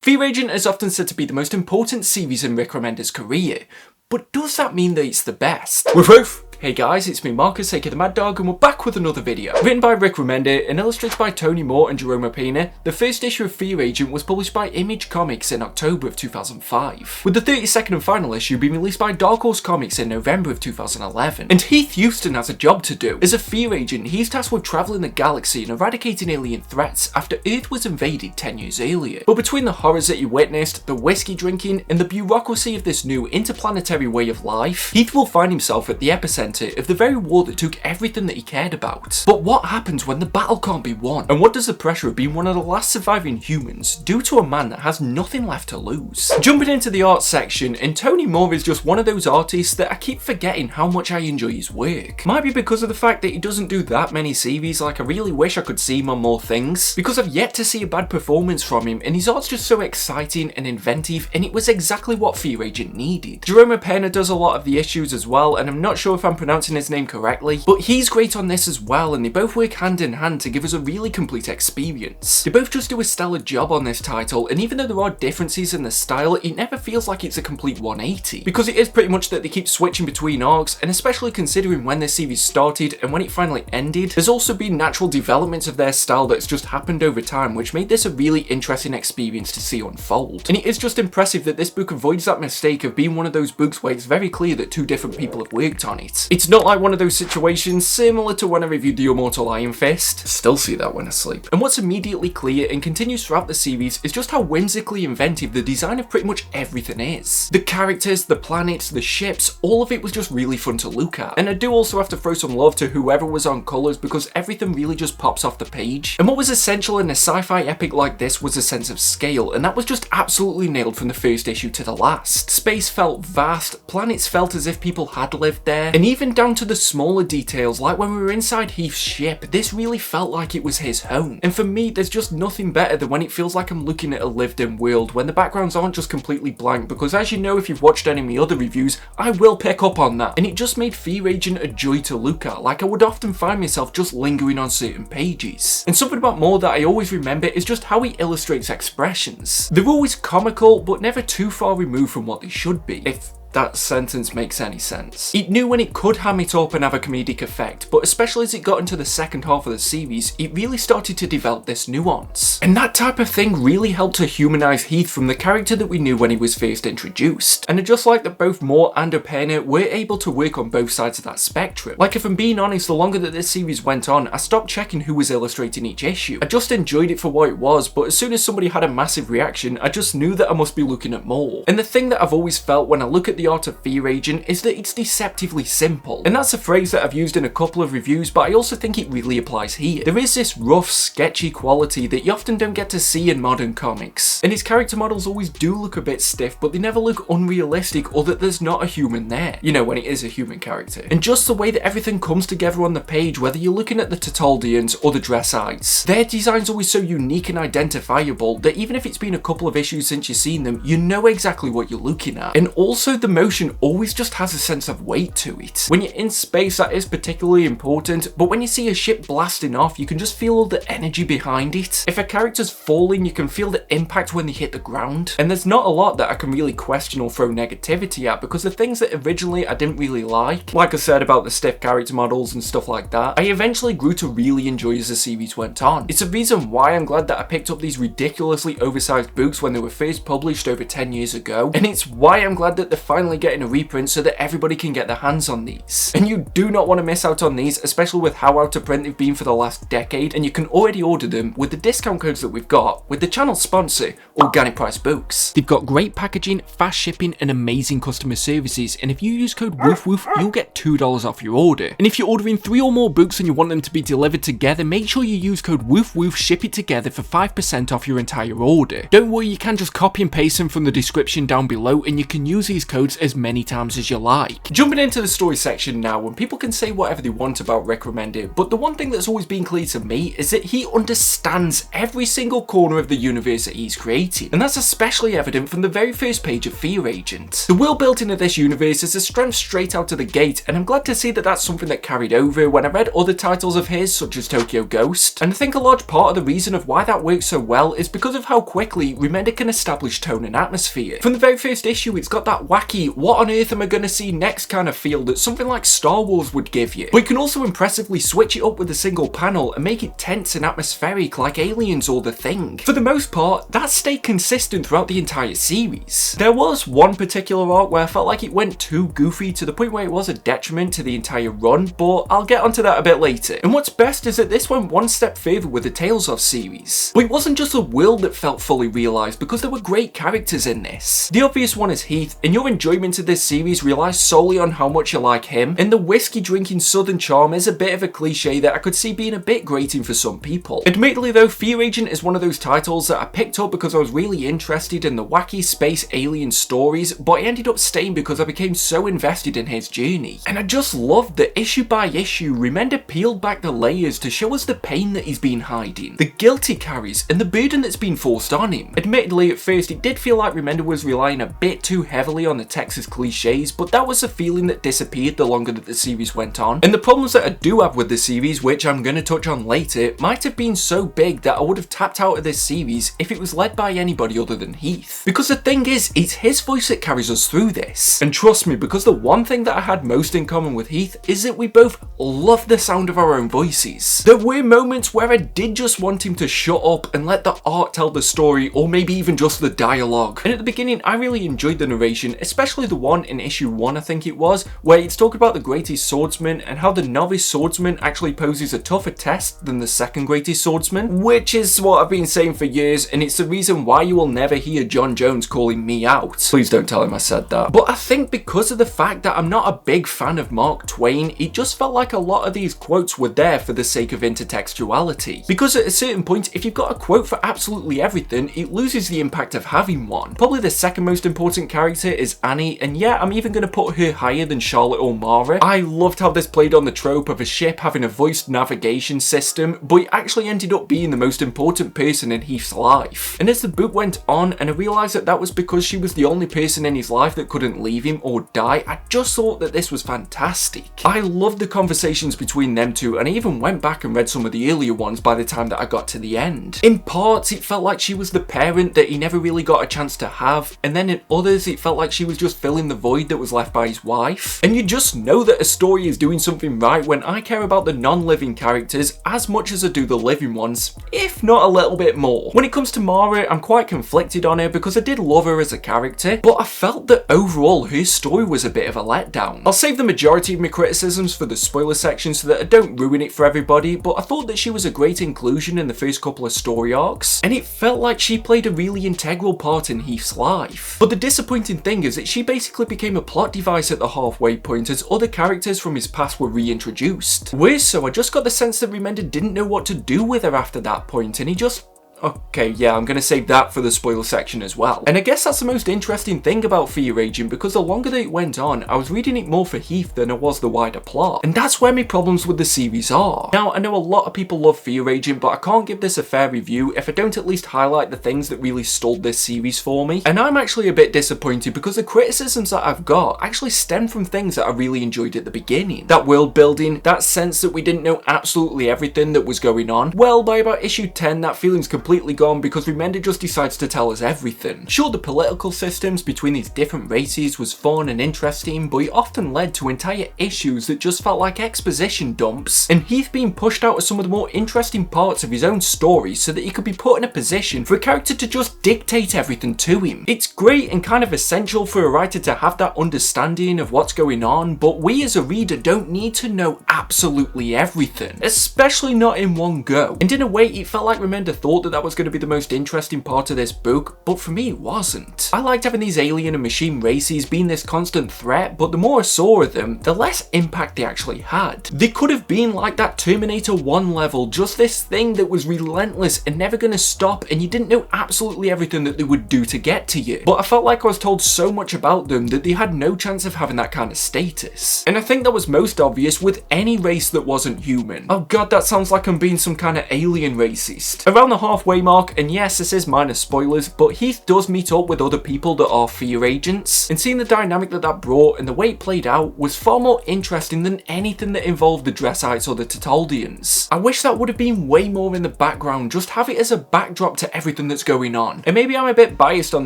Fear Agent is often said to be the most important series in Rick Remender's career, but does that mean that it's the best? Woof! Hey guys, it's me Marcus, aka the Mad Dog, and we're back with another video. Written by Rick Remender and illustrated by Tony Moore and Jerome Opena, the first issue of Fear Agent was published by Image Comics in October of 2005, with the 32nd and final issue being released by Dark Horse Comics in November of 2011. And Heath Huston has a job to do. As a Fear Agent, he's tasked with travelling the galaxy and eradicating alien threats after Earth was invaded 10 years earlier. But between the horrors that he witnessed, the whiskey drinking, and the bureaucracy of this new interplanetary way of life, Heath will find himself at the epicenter of the very war that took everything that he cared about. But what happens when the battle can't be won? And what does the pressure of being one of the last surviving humans do to a man that has nothing left to lose? Jumping into the art section, and Tony Moore is just one of those artists that I keep forgetting how much I enjoy his work. Might be because of the fact that he doesn't do that many series. Like, I really wish I could see him on more things, because I've yet to see a bad performance from him, and his art's just so exciting and inventive, and it was exactly what Fear Agent needed. Jerome Opena does a lot of the issues as well, and I'm not sure if I'm pronouncing his name correctly, but he's great on this as well, and they both work hand in hand to give us a really complete experience. They both just do a stellar job on this title, and even though there are differences in the style, it never feels like it's a complete 180, because it is pretty much that they keep switching between arcs, and especially considering when this series started and when it finally ended, there's also been natural developments of their style that's just happened over time, which made this a really interesting experience to see unfold. And it is just impressive that this book avoids that mistake of being one of those books where it's very clear that two different people have worked on it. It's not like one of those situations similar to when I reviewed the Immortal Iron Fist. Still see that when I sleep. And what's immediately clear and continues throughout the series is just how whimsically inventive the design of pretty much everything is. The characters, the planets, the ships, all of it was just really fun to look at. And I do also have to throw some love to whoever was on colours, because everything really just pops off the page. And what was essential in a sci-fi epic like this was a sense of scale, and that was just absolutely nailed from the first issue to the last. Space felt vast, planets felt as if people had lived there, and even down to the smaller details, like when we were inside Heath's ship, this really felt like it was his home. And for me, there's just nothing better than when it feels like I'm looking at a lived-in world, when the backgrounds aren't just completely blank, because as you know, if you've watched any of my other reviews, I will pick up on that. And it just made Fear Agent a joy to look at, like I would often find myself just lingering on certain pages. And something about Moore that I always remember is just how he illustrates expressions. They're always comical, but never too far removed from what they should be, if that sentence makes any sense. It knew when it could ham it up and have a comedic effect, but especially as it got into the second half of the series, it really started to develop this nuance. And that type of thing really helped to humanise Heath from the character that we knew when he was first introduced. And I just like that both Moore and Opena were able to work on both sides of that spectrum. Like, if I'm being honest, the longer that this series went on, I stopped checking who was illustrating each issue. I just enjoyed it for what it was, but as soon as somebody had a massive reaction, I just knew that I must be looking at more. And the thing that I've always felt when I look at the art of Fear Agent is that it's deceptively simple. And that's a phrase that I've used in a couple of reviews, but I also think it really applies here. There is this rough, sketchy quality that you often don't get to see in modern comics. And his character models always do look a bit stiff, but they never look unrealistic or that there's not a human there. You know, when it is a human character. And just the way that everything comes together on the page, whether you're looking at the Tataldians or the Dressites, their design's always so unique and identifiable that even if it's been a couple of issues since you've seen them, you know exactly what you're looking at. And also the motion always just has a sense of weight to it. When you're in space, that is particularly important, but when you see a ship blasting off, you can just feel all the energy behind it. If a character's falling, you can feel the impact when they hit the ground. And there's not a lot that I can really question or throw negativity at, because the things that originally I didn't really like I said about the stiff character models and stuff like that, I eventually grew to really enjoy as the series went on. It's a reason why I'm glad that I picked up these ridiculously oversized books when they were first published over 10 years ago, and it's why I'm glad that they're finally getting a reprint so that everybody can get their hands on these. And you do not want to miss out on these, especially with how out of print they've been for the last decade, and you can already order them with the discount codes that we've got with the channel sponsor, Organic Price Books. They've got great packaging, fast shipping, and amazing customer services, and if you use code WOOFWOOF, you'll get $2 off your order. And if you're ordering 3 or more books and you want them to be delivered together, make sure you use code WOOFWOOF, ship it together for 5% off your entire order. Don't worry, you can just copy and paste them from the description down below, and you can use these codes episodes as many times as you like. Jumping into the story section now, and people can say whatever they want about Rick Remender, but the one thing that's always been clear to me is that he understands every single corner of the universe that he's created, and that's especially evident from the very first page of Fear Agent. The world building of this universe is a strength straight out of the gate, and I'm glad to see that that's something that carried over when I read other titles of his, such as Tokyo Ghost, and I think a large part of the reason of why that works so well is because of how quickly Remender can establish tone and atmosphere. From the very first issue, it's got that wacky, what on earth am I gonna see next kind of feel that something like Star Wars would give you, but it can also impressively switch it up with a single panel and make it tense and atmospheric like Aliens or The Thing. For the most part, that stayed consistent throughout the entire series. There was one particular arc where I felt like it went too goofy to the point where it was a detriment to the entire run, but I'll get onto that a bit later. And what's best is that this went one step further with the Tales of series. But it wasn't just a world that felt fully realised, because there were great characters in this. The obvious one is Heath, and your enjoyment of this series relies solely on how much you like him, and the whiskey drinking southern charm is a bit of a cliche that I could see being a bit grating for some people. Admittedly though, Fear Agent is one of those titles that I picked up because I was really interested in the wacky space alien stories, but I ended up staying because I became so invested in his journey. And I just loved that issue by issue, Remender peeled back the layers to show us the pain that he's been hiding, the guilt he carries, and the burden that's been forced on him. Admittedly, at first it did feel like Remender was relying a bit too heavily on the Texas cliches, but that was a feeling that disappeared the longer that the series went on. And the problems that I do have with the series, which I'm going to touch on later, might have been so big that I would have tapped out of this series if it was led by anybody other than Heath. Because the thing is, it's his voice that carries us through this. And trust me, because the one thing that I had most in common with Heath is that we both love the sound of our own voices. There were moments where I did just want him to shut up and let the art tell the story, or maybe even just the dialogue. And at the beginning, I really enjoyed the narration, especially the one in issue 1, I think it was, where it's talking about the greatest swordsman and how the novice swordsman actually poses a tougher test than the second greatest swordsman, which is what I've been saying for years, and it's the reason why you will never hear John Jones calling me out. Please don't tell him I said that. But I think because of the fact that I'm not a big fan of Mark Twain, it just felt like a lot of these quotes were there for the sake of intertextuality. Because at a certain point, if you've got a quote for absolutely everything, it loses the impact of having one. Probably the second most important character is Annie, and yeah, I'm even going to put her higher than Charlotte or Mara. I loved how this played on the trope of a ship having a voiced navigation system, but it actually ended up being the most important person in Heath's life. And as the book went on, and I realised that that was because she was the only person in his life that couldn't leave him or die, I just thought that this was fantastic. I loved the conversations between them two, and I even went back and read some of the earlier ones by the time that I got to the end. In parts, it felt like she was the parent that he never really got a chance to have, and then in others, it felt like she was just filling the void that was left by his wife. And you just know that a story is doing something right when I care about the non-living characters as much as I do the living ones, if not a little bit more. When it comes to Mara, I'm quite conflicted on her because I did love her as a character, but I felt that overall her story was a bit of a letdown. I'll save the majority of my criticisms for the spoiler section so that I don't ruin it for everybody, but I thought that she was a great inclusion in the first couple of story arcs, and it felt like she played a really integral part in Heath's life. But the disappointing thing is that she basically became a plot device at the halfway point as other characters from his past were reintroduced. Worse so, I just got the sense that Remender didn't know what to do with her after that point, and he just... Okay, yeah, I'm gonna save that for the spoiler section as well. And I guess that's the most interesting thing about Fear Agent, because the longer that it went on, I was reading it more for Heath than I was the wider plot. And that's where my problems with the series are. Now, I know a lot of people love Fear Agent, but I can't give this a fair review if I don't at least highlight the things that really stalled this series for me. And I'm actually a bit disappointed because the criticisms that I've got actually stem from things that I really enjoyed at the beginning. That world building, that sense that we didn't know absolutely everything that was going on. Well, by about issue 10, that feeling's completely gone because Remender just decides to tell us everything. Sure, the political systems between these different races was fun and interesting, but it often led to entire issues that just felt like exposition dumps, and Heath being pushed out of some of the more interesting parts of his own story so that he could be put in a position for a character to just dictate everything to him. It's great and kind of essential for a writer to have that understanding of what's going on, but we as a reader don't need to know absolutely everything, especially not in one go. And in a way, it felt like Remender thought that that was going to be the most interesting part of this book, but for me it wasn't. I liked having these alien and machine races being this constant threat, but the more I saw of them, the less impact they actually had. They could have been like that Terminator 1 level, just this thing that was relentless and never going to stop, and you didn't know absolutely everything that they would do to get to you. But I felt like I was told so much about them that they had no chance of having that kind of status. And I think that was most obvious with any race that wasn't human. Oh god, that sounds like I'm being some kind of alien racist. Around the halfway mark, and yes, this is minor spoilers, but Heath does meet up with other people that are fear agents, and seeing the dynamic that that brought and the way it played out was far more interesting than anything that involved the Dressites or the Tetaldians. I wish that would have been way more in the background, just have it as a backdrop to everything that's going on. And maybe I'm a bit biased on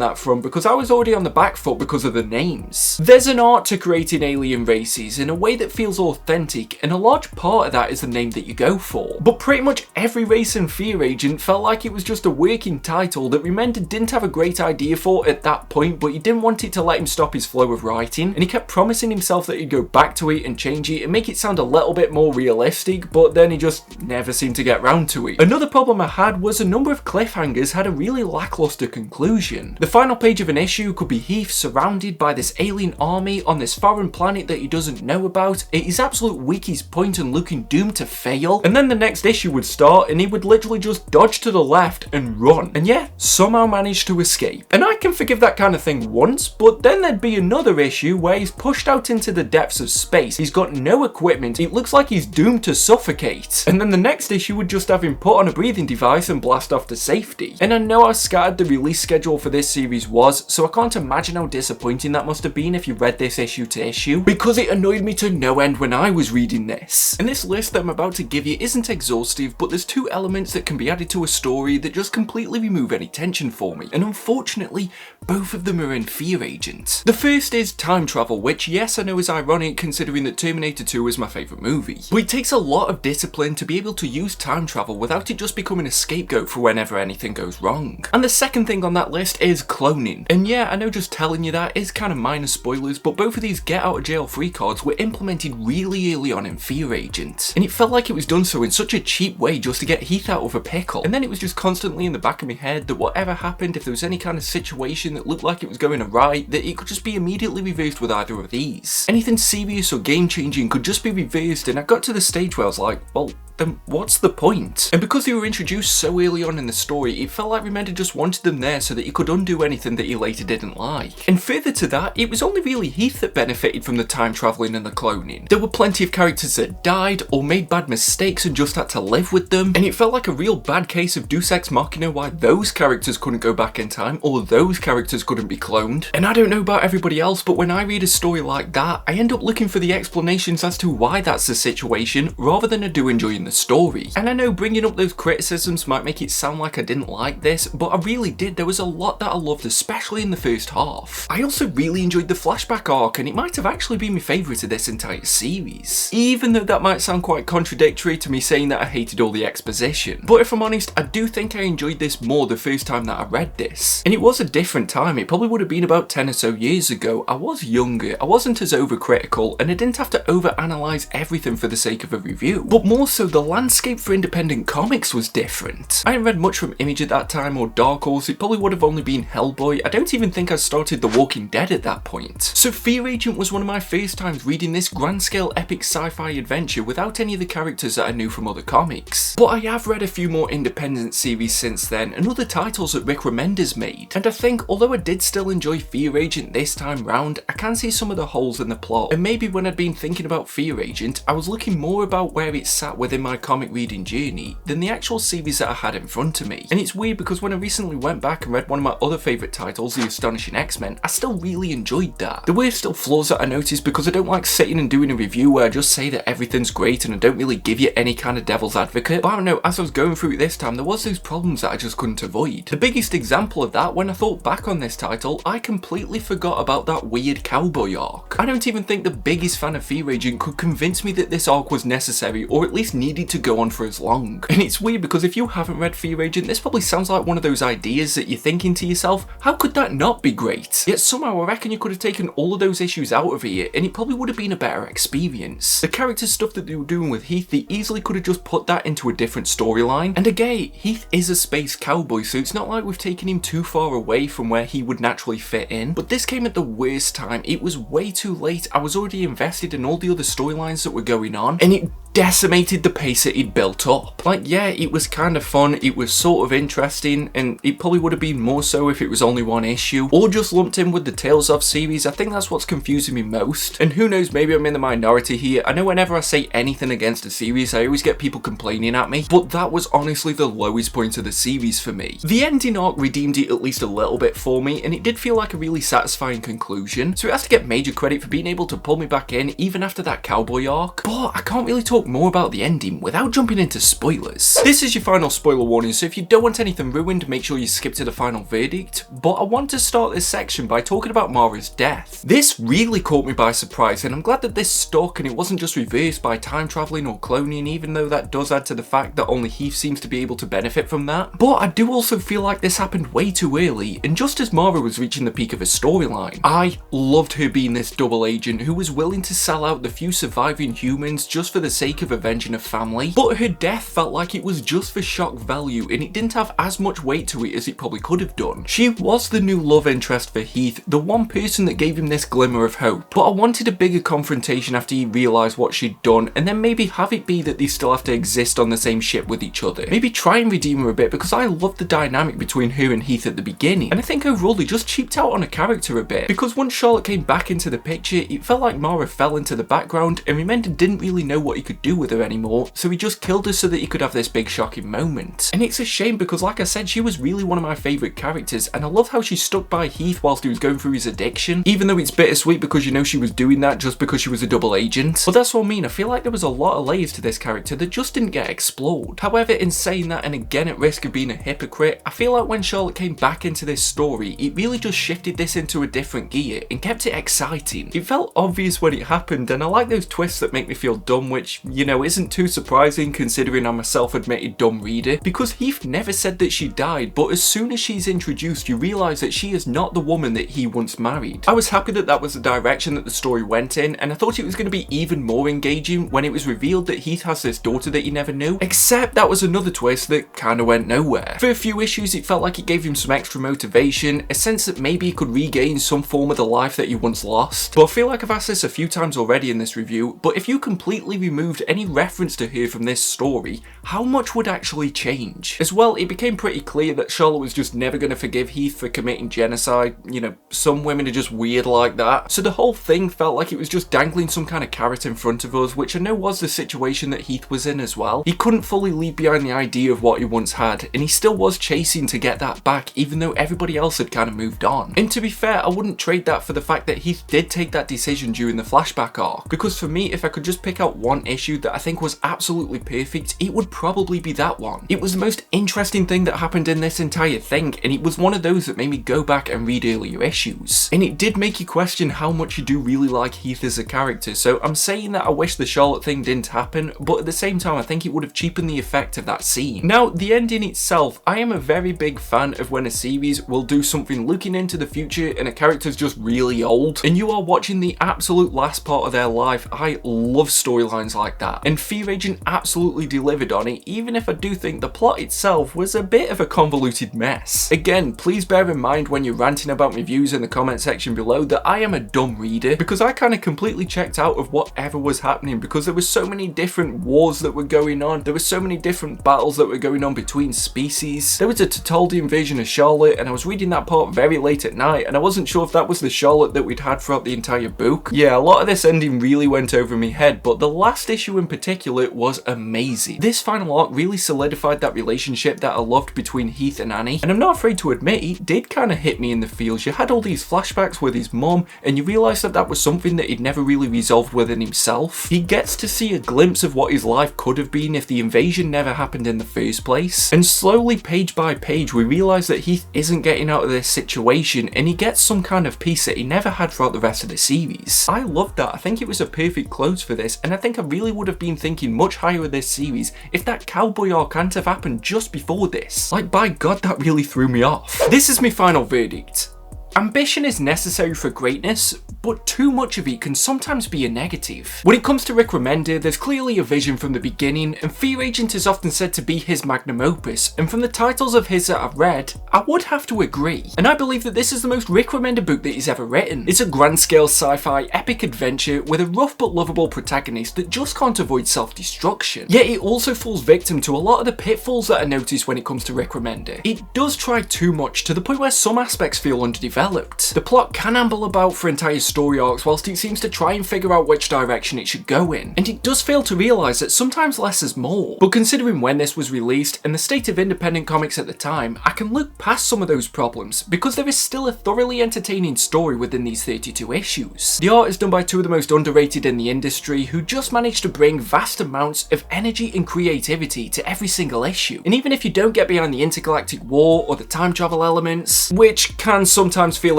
that front because I was already on the back foot because of the names. There's an art to creating alien races in a way that feels authentic, and a large part of that is the name that you go for. But pretty much every race in Fear Agent felt like it was just a working title that Remender didn't have a great idea for at that point, but he didn't want it to let him stop his flow of writing, and he kept promising himself that he'd go back to it and change it and make it sound a little bit more realistic, but then he just never seemed to get round to it. Another problem I had was a number of cliffhangers had a really lackluster conclusion. The final page of an issue could be Heath surrounded by this alien army on this foreign planet that he doesn't know about, at his absolute weakest point and looking doomed to fail, and then the next issue would start and he would literally just dodge to the left and run, and yeah, somehow manage to escape. And I can forgive that kind of thing once, but then there'd be another issue where he's pushed out into the depths of space, he's got no equipment, it looks like he's doomed to suffocate, and then the next issue would just have him put on a breathing device and blast off to safety. And I know how scattered the release schedule for this series was, so I can't imagine how disappointing that must have been if you read this issue to issue, because it annoyed me to no end when I was reading this. And this list that I'm about to give you isn't exhaustive, but there's two elements that can be added to a story that just completely remove any tension for me, and unfortunately both of them are in Fear Agent. The first is time travel, which yes, I know is ironic considering that Terminator 2 is my favourite movie, but it takes a lot of discipline to be able to use time travel without it just becoming a scapegoat for whenever anything goes wrong. And the second thing on that list is cloning, and yeah, I know just telling you that is kind of minor spoilers, but both of these get out of jail free cards were implemented really early on in Fear Agent, and it felt like it was done so in such a cheap way just to get Heath out of a pickle. And then it was just constantly in the back of my head that whatever happened, if there was any kind of situation that looked like it was going awry, that it could just be immediately reversed with either of these. Anything serious or game changing could just be reversed, and I got to the stage where I was like, well, then what's the point? And because they were introduced so early on in the story, it felt like Remender just wanted them there so that he could undo anything that he later didn't like. And further to that, it was only really Heath that benefited from the time travelling and the cloning. There were plenty of characters that died or made bad mistakes and just had to live with them, and it felt like a real bad case of Deus Ex Machina why those characters couldn't go back in time or those characters couldn't be cloned. And I don't know about everybody else, but when I read a story like that, I end up looking for the explanations as to why that's the situation rather than I do enjoying the story. And I know bringing up those criticisms might make it sound like I didn't like this, but I really did. There was a lot that I loved, especially in the first half. I also really enjoyed the flashback arc, and it might have actually been my favourite of this entire series, even though that might sound quite contradictory to me saying that I hated all the exposition. But if I'm honest, I do think I enjoyed this more the first time that I read this, and it was a different time. It probably would have been about 10 or so years ago. I was younger, I wasn't as overcritical, and I didn't have to overanalyze everything for the sake of a review, but more so the landscape for independent comics was different. I hadn't read much from Image at that time or Dark Horse, it probably would have only been Hellboy. I don't even think I started The Walking Dead at that point. So Fear Agent was one of my first times reading this grand scale epic sci-fi adventure without any of the characters that I knew from other comics. But I have read a few more independent series since then and other titles that Rick Remender's made, and I think although I did still enjoy Fear Agent this time round, I can see some of the holes in the plot, and maybe when I'd been thinking about Fear Agent, I was looking more about where it sat within my comic reading journey than the actual series that I had in front of me. And it's weird because when I recently went back and read one of my other favourite titles, The Astonishing X-Men, I still really enjoyed that. There were still flaws that I noticed because I don't like sitting and doing a review where I just say that everything's great and I don't really give you any kind of devil's advocate, but I don't know, as I was going through it this time, there was those problems that I just couldn't avoid. The biggest example of that, when I thought back on this title, I completely forgot about that weird cowboy arc. I don't even think the biggest fan of Fear Agent could convince me that this arc was necessary or at least needed needed to go on for as long. And it's weird because if you haven't read Fear Agent, this probably sounds like one of those ideas that you're thinking to yourself, how could that not be great? Yet somehow I reckon you could have taken all of those issues out of here and it probably would have been a better experience. The character stuff that they were doing with Heath, they easily could have just put that into a different storyline. And again, Heath is a space cowboy, so it's not like we've taken him too far away from where he would naturally fit in. But this came at the worst time. It was way too late. I was already invested in all the other storylines that were going on, and it decimated the pace that he'd built up. Like, yeah, it was kind of fun, it was sort of interesting, and it probably would have been more so if it was only one issue, or just lumped in with the Tales of series. I think that's what's confusing me most. And who knows, maybe I'm in the minority here. I know whenever I say anything against a series, I always get people complaining at me, but that was honestly the lowest point of the series for me. The ending arc redeemed it at least a little bit for me, and it did feel like a really satisfying conclusion, so it has to get major credit for being able to pull me back in even after that cowboy arc. But I can't really talk more about the ending without jumping into spoilers. This is your final spoiler warning, so if you don't want anything ruined, make sure you skip to the final verdict. But I want to start this section by talking about Mara's death. This really caught me by surprise, and I'm glad that this stuck and it wasn't just reversed by time traveling or cloning, even though that does add to the fact that only Heath seems to be able to benefit from that. But I do also feel like this happened way too early, and just as Mara was reaching the peak of her storyline. I loved her being this double agent who was willing to sell out the few surviving humans just for the sake of avenging a family, but her death felt like it was just for shock value and it didn't have as much weight to it as it probably could have done. She was the new love interest for Heath, the one person that gave him this glimmer of hope, but I wanted a bigger confrontation after he realised what she'd done, and then maybe have it be that they still have to exist on the same ship with each other. Maybe try and redeem her a bit, because I loved the dynamic between her and Heath at the beginning, and I think overall they just cheaped out on a character a bit, because once Charlotte came back into the picture, it felt like Mara fell into the background and Remender didn't really know what he could do with her anymore, so he just killed her so that he could have this big shocking moment. And it's a shame because, like I said, she was really one of my favourite characters, and I love how she stuck by Heath whilst he was going through his addiction, even though it's bittersweet because you know she was doing that just because she was a double agent. But that's what I mean, I feel like there was a lot of layers to this character that just didn't get explored. However, in saying that, and again at risk of being a hypocrite, I feel like when Charlotte came back into this story, it really just shifted this into a different gear and kept it exciting. It felt obvious when it happened, and I like those twists that make me feel dumb, which, you know, isn't too surprising considering I'm a self-admitted dumb reader, because Heath never said that she died, but as soon as she's introduced, you realise that she is not the woman that he once married. I was happy that that was the direction that the story went in, and I thought it was going to be even more engaging when it was revealed that Heath has this daughter that he never knew, except that was another twist that kind of went nowhere. For a few issues, it felt like it gave him some extra motivation, a sense that maybe he could regain some form of the life that he once lost. But I feel like I've asked this a few times already in this review, but if you completely removed any reference to her from this story, how much would actually change? As well, it became pretty clear that Charlotte was just never going to forgive Heath for committing genocide. You know, some women are just weird like that. So the whole thing felt like it was just dangling some kind of carrot in front of us, which I know was the situation that Heath was in as well. He couldn't fully leave behind the idea of what he once had, and he still was chasing to get that back, even though everybody else had kind of moved on. And to be fair, I wouldn't trade that for the fact that Heath did take that decision during the flashback arc, because for me, if I could just pick out one issue that I think was absolutely perfect, it would probably be that one. It was the most interesting thing that happened in this entire thing, and it was one of those that made me go back and read earlier issues. And it did make you question how much you do really like Heath as a character, so I'm saying that I wish the Charlotte thing didn't happen, but at the same time I think it would have cheapened the effect of that scene. Now, the ending itself, I am a very big fan of when a series will do something looking into the future and a character's just really old, and you are watching the absolute last part of their life. I love storylines like that, and Fear Agent absolutely delivered on it, even if I do think the plot itself was a bit of a convoluted mess. Again, please bear in mind when you're ranting about my views in the comment section below that I am a dumb reader, because I kind of completely checked out of whatever was happening, because there were so many different wars that were going on, there were so many different battles that were going on between species. There was a Totaldi invasion of Charlotte, and I was reading that part very late at night, and I wasn't sure if that was the Charlotte that we'd had throughout the entire book. Yeah, a lot of this ending really went over my head, but the last issue in particular was amazing. This final arc really solidified that relationship that I loved between Heath and Annie, and I'm not afraid to admit it did kind of hit me in the feels. You had all these flashbacks with his mum, and you realise that that was something that he'd never really resolved within himself. He gets to see a glimpse of what his life could have been if the invasion never happened in the first place, and slowly, page by page, we realise that Heath isn't getting out of this situation, and he gets some kind of peace that he never had throughout the rest of the series. I loved that. I think it was a perfect close for this, and I think I really would have been thinking much higher of this series if that cowboy arc hadn't have happened just before this. Like, by God, that really threw me off. This is my final verdict. Ambition is necessary for greatness, but too much of it can sometimes be a negative. When it comes to Rick Remender, there's clearly a vision from the beginning, and Fear Agent is often said to be his magnum opus, and from the titles of his that I've read, I would have to agree. And I believe that this is the most Rick Remender book that he's ever written. It's a grand scale sci-fi epic adventure with a rough but lovable protagonist that just can't avoid self-destruction. Yet it also falls victim to a lot of the pitfalls that I notice when it comes to Rick Remender. It does try too much, to the point where some aspects feel underdeveloped. The plot can amble about for entire story arcs whilst it seems to try and figure out which direction it should go in, and it does fail to realise that sometimes less is more. But considering when this was released and the state of independent comics at the time, I can look past some of those problems because there is still a thoroughly entertaining story within these 32 issues. The art is done by two of the most underrated in the industry, who just managed to bring vast amounts of energy and creativity to every single issue. And even if you don't get behind the intergalactic war or the time travel elements, which can sometimes feel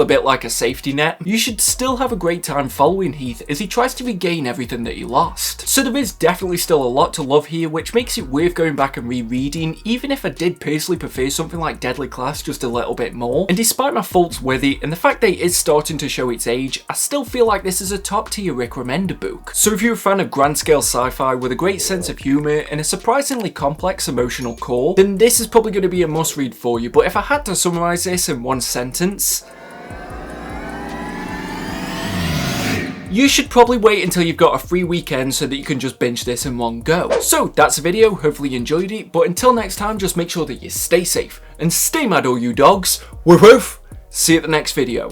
a bit like a safety net, you should still have a great time following Heath as he tries to regain everything that he lost. So there is definitely still a lot to love here, which makes it worth going back and rereading, even if I did personally prefer something like Deadly Class just a little bit more. And despite my faults with it and the fact that it is starting to show its age, I still feel like this is a top tier Rick Remender book. So if you're a fan of grand scale sci-fi with a great sense of humour and a surprisingly complex emotional core, then this is probably going to be a must read for you. But if I had to summarise this in one sentence, you should probably wait until you've got a free weekend so that you can just binge this in one go. So that's the video, hopefully you enjoyed it, but until next time, just make sure that you stay safe and stay mad all you dogs. Woof woof. See you at the next video.